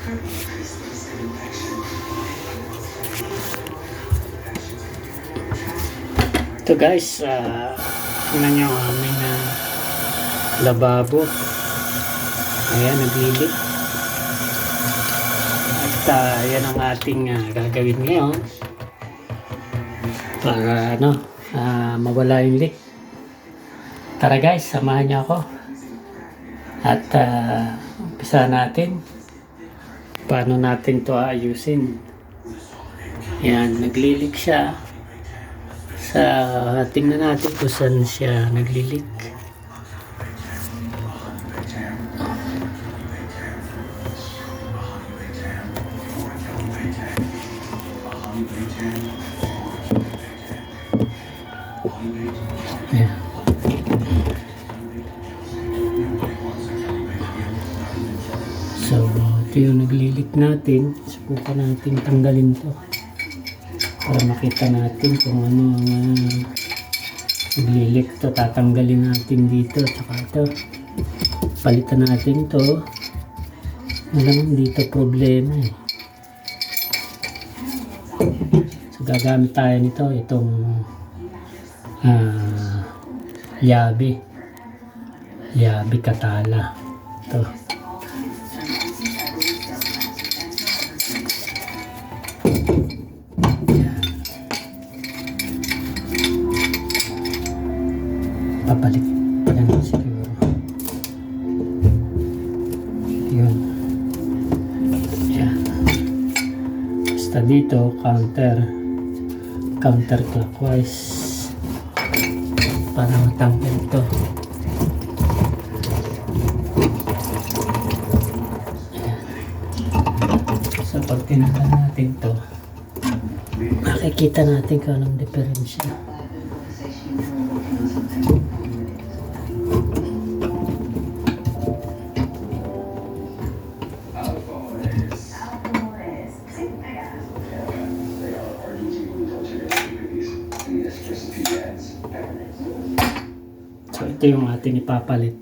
Ito guys, tingnan nyo ang aming lababo. Ayan, naglilit. At yan ang ating gagawin ngayon para mawala yung leak. Tara guys, samahan niyo ako at umpisa natin paano natin to ayusin. Yan, naglilik siya. Tingnan natin kung saan siya naglilik. Ayan. So, ito yung naglilik natin. Subukan natin tanggalin to para makita natin kung ano ang naglilik to. Tatanggalin natin dito, tsaka ito palitan natin to. Alam, dito problema eh. So, gagamit tayo nito, itong yabi katala ito. Papalik pa lang siguro. Yun. Yan. Basta dito, counterclockwise para matanggal ito. Ayan. So, pag tinanggal natin ito, makikita natin kung anong diferensya. So, ito yung ating ipapalit.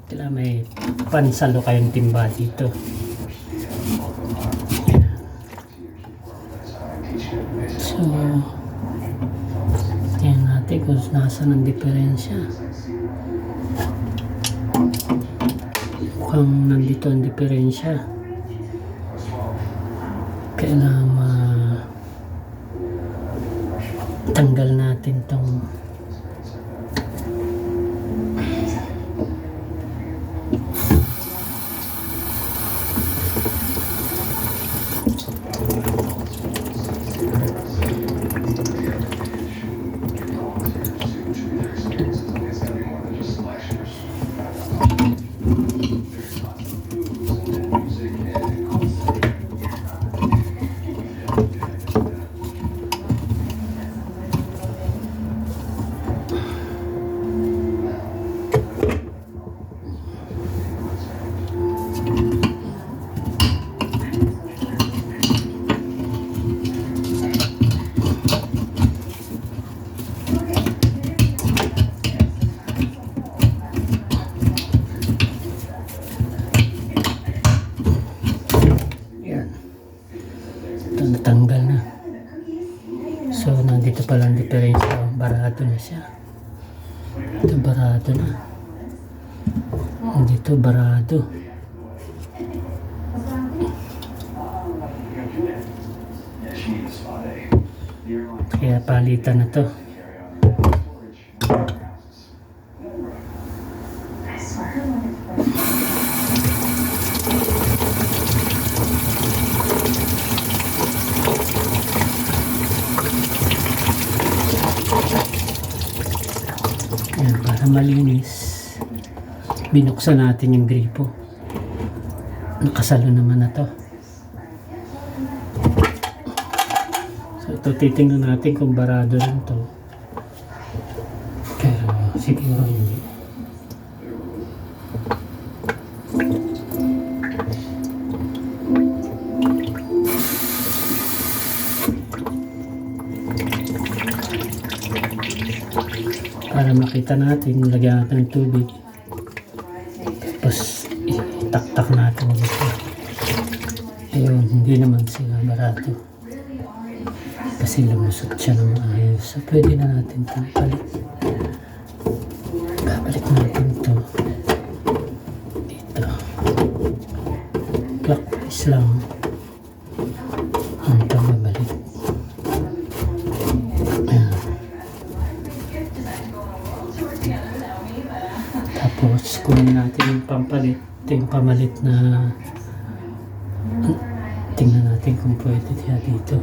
Kailangan may pansalo kayong timba dito. So, tingnan natin kung nasaan ang diferensya. Mukhang nandito ang diferensya. Kailangan tanggal natin tong natanggal na. So, nandito pala ang diferensya. Barado na siya. Ito, barado na. Nandito, barado. Kaya palitan na to. Ayan, para malinis, binuksan natin yung gripo. Nakasalo naman na to. So ito, titingnan natin kung barado rin to. Pero siguro hindi. para makita natin, lagyan natin ng tubig, tapos itaktak natin dito. Ayun, hindi naman sila barato kasi lumusot siya ng maayos, so pwede na natin itong palit. Babalik natin ito dito, clockwise lang ang ito babalik. Ayan. Tapos kunin natin yung pampalit, ito yung pamalit na tingnan natin kung pwede siya dito.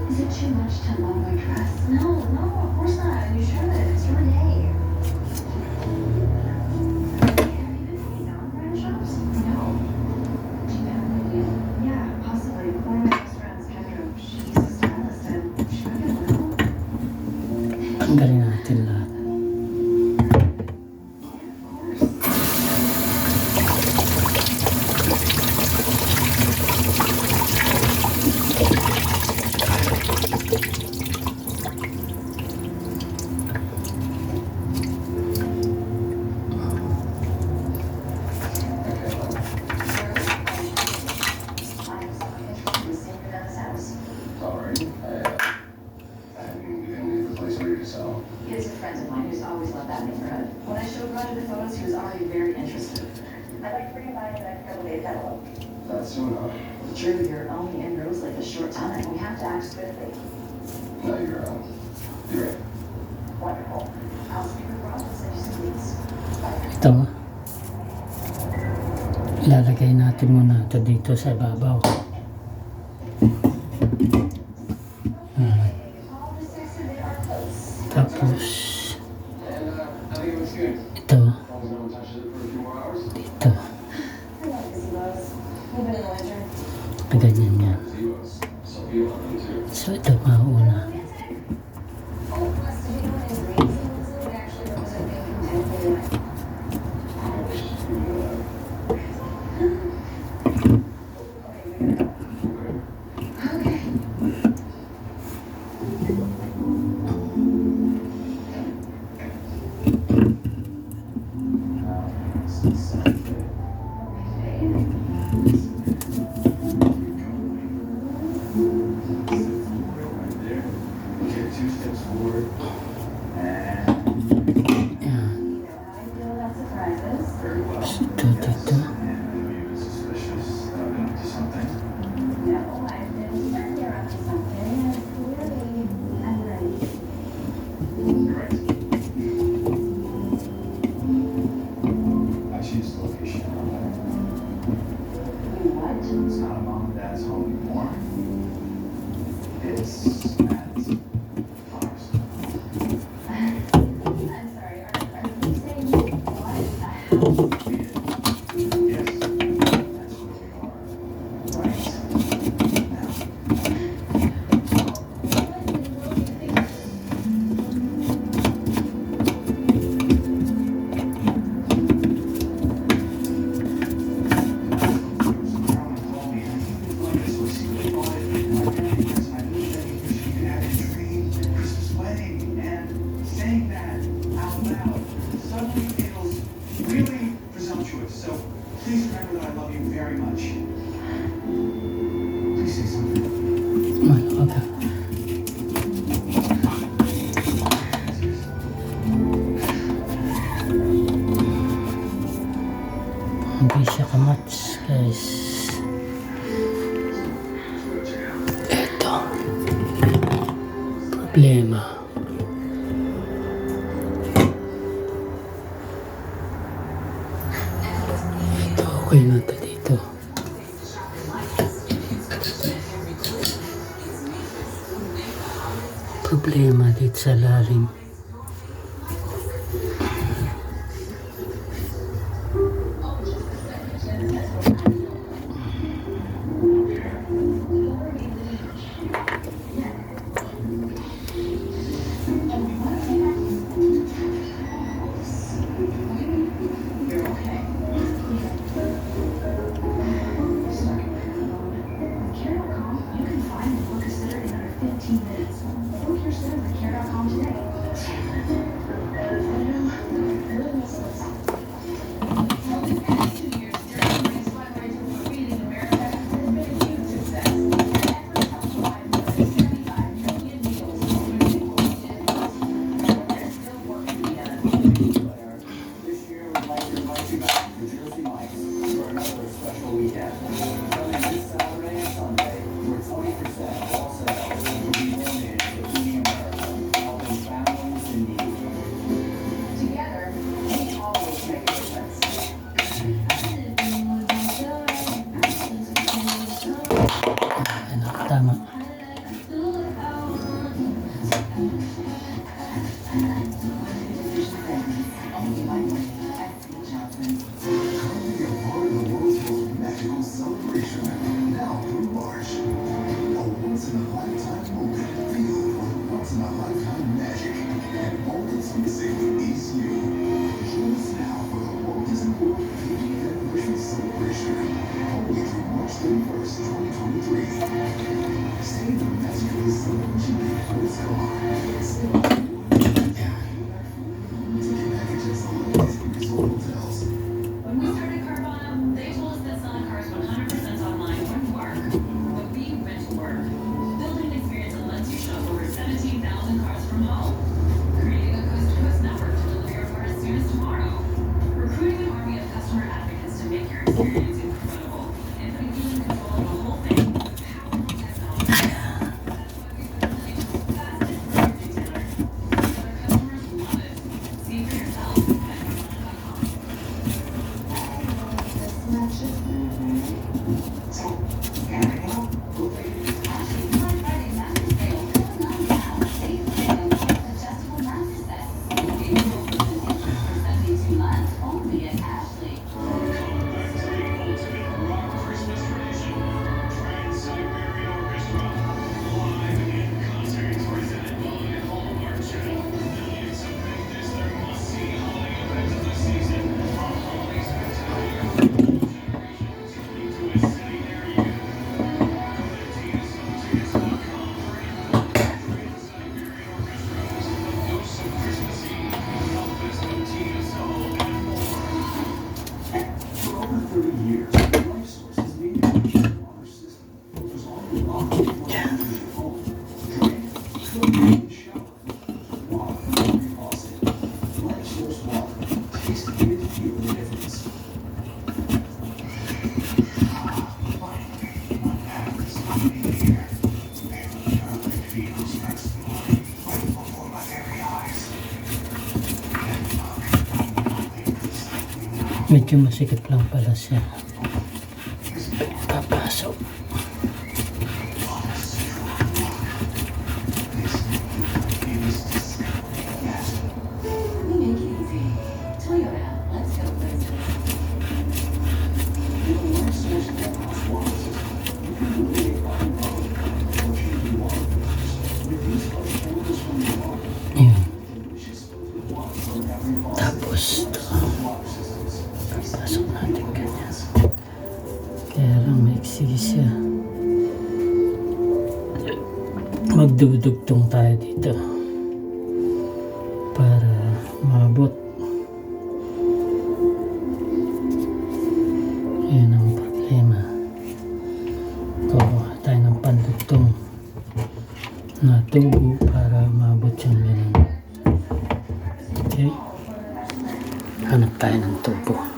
Is it too much to love my dress? No, of course not. You should. It's your day. Have you been hanging out in brand shops? No. Do you have an idea? Yeah, possibly. One of my best friends, Kendra, she's a stylist and she might be able to help. Tanggalin natin lahat. He has a friend of mine who's always loved that neighborhood. When I showed Roger the photos, he was already very interested. I'd like to bring by the next couple days, hello. That's soon, huh? Drew, you're only in Roseland a short time. We have to act swiftly. No, you're right. Wonderful. I'll speak with Roger and send you some leads. Bye. Ito, ilalagay natin muna ito dito sa ibabaw. Tapos ito dito, ganyan yan. So ito mauna. Ito dito. It's not a mom and dad's home anymore. It's at Fox. I'm sorry, are you saying what? Yes, that's where we are. Right now. Saying that out loud suddenly feels really presumptuous. So please remember that I love you very much. Please say something. Okay. Hindi siya kamats, guys. Ito problema. Okay na ito dito. Problema dito sa lalim. 15 minutes. Book your sitter at care.com today. I know, I really miss this. Well, the past 2 years, Germany's fundraiser for Feeding America has been a huge success. Efforts help provide more than 75 million meals to people in need. But there's still work to be done. This year, we'd like to invite you back to Jersey Mike's for another special weekend. Starting this Saturday and Sunday, where 20% of all sales will be donated to Feeding America, helping families in need. Together, we always make a difference. Ano, tama. Be a part of the world's most magical celebration. Now through March. A once-in-a-lifetime moment filled with once-in-a-lifetime magic. And all that's missing is you. Join us now for the Walt Disney World 50th Anniversary Celebration. Only through March 31st, 2023. Stay in the magical celebration before it's gone. Ticket packages on Disney Resort hotels. When we started Carvana, they told us that selling cars 100% online wouldn't work. But we went to work. Building an experience that lets you shop over 17,000 cars from home. Creating a coast-to-coast network to deliver your car as soon as tomorrow. Recruiting an army of customer advocates to make your experience incredible. And putting you in control of the whole thing with powerful technology. That's why we built the fastest growing retailer. Other customers love it. See for yourself at Carvana.com. So, anything else? Actually, Black Friday mattress sale going on now. Save sale plus adjustable mattress sets. Get your 0% interest for 72 months only at Ashley. Welcome back to the ultimate rock Christmas tradition. Trans-Siberian Orchestra, live in concert, presented by Hallmark Channel. Millions have made this their must-see holiday event of the season. A holiday spectacular for all generations, coming to a city near you. Go to TSOTickets.com for info. Trans-Siberian Orchestra, the ghosts of Christmas Eve, Elvis of TSO, and more. For over 30 years, Life Source has made it a cheap water system. Focus on the water before you use your home. Drink, cook, and shower. Water from every faucet. Life Source water. Taste it and feel the difference. Finally, my parents are here. Their perfect feels next morning, right before my very eyes. And look, nothing is like we know. Medyo masikip lang pala siya. Papasok. We make it easy. Toyota, let's go places. With a Life Source warehouse water system, you can eliminate bottom road, unfortunately water filters. Reduce harsh chemicals from your water. Ayan. Delicious filtered water from every faucet. Tapos ito. Water systems. Papasok natin ganyan. Kaya lang maiksi siya. Magdudugtong tayo dito. Para maabot. Yan ang problema. Kukuha tayo ng pandugtong na tubo para maabot yung ganun. Okay. Hanap tayo ng tubo.